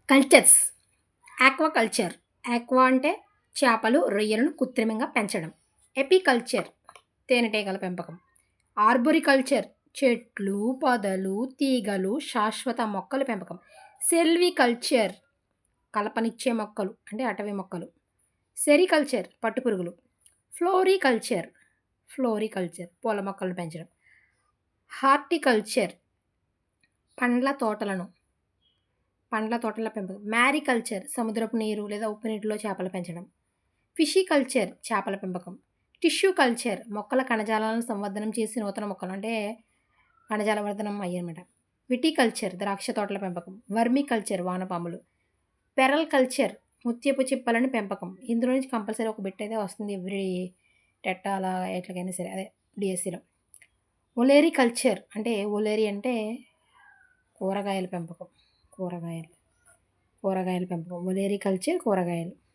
Cultures. Aquaculture. Aqua అంటే చేపలు, రొయ్యలను కృత్రిమంగా పెంచడం. ఎపికల్చర్ తేనెటీగల పెంపకం. ఆర్బోరికల్చర్ చెట్లు, పొదలు, తీగలు, శాశ్వత మొక్కల పెంపకం. సెల్వికల్చర్ కలపనిచ్చే మొక్కలు అంటే అటవీ మొక్కలు. సెరికల్చర్ పట్టుపురుగులు. ఫ్లోరికల్చర్ ఫ్లోరికల్చర్ పూల మొక్కలను పెంచడం. హార్టికల్చర్ పండ్ల తోటలను పండ్ల తోటల పెంపకం. మ్యారికల్చర్ సముద్రపు నీరు లేదా ఉప్పు నీటిలో చేపలు పెంచడం. ఫిషికల్చర్ చేపల పెంపకం. టిష్యూ కల్చర్ మొక్కల కణజాలాలను సంవర్ధనం చేసి నూతన మొక్కలు అంటే కణజాల వర్ధనం అయ్యనమాట. విటికల్చర్ ద్రాక్ష తోటల పెంపకం. వర్మికల్చర్ వానపాములు. పెరల్ కల్చర్ ముత్యపు చిప్పలని పెంపకం. ఇందులో నుంచి కంపల్సరీ ఒక బిట్ అయితే వస్తుంది ఎవ్రీ టెట్ అలా ఎట్లకైనా సరే అదే డిఎస్సిలో. ఒలేరి కల్చర్ అంటే ఒలేరి అంటే కూరగాయల పెంపకం. కూరగాయల పెంపకం. ఒలేరి కల్చర్ కూరగాయలు.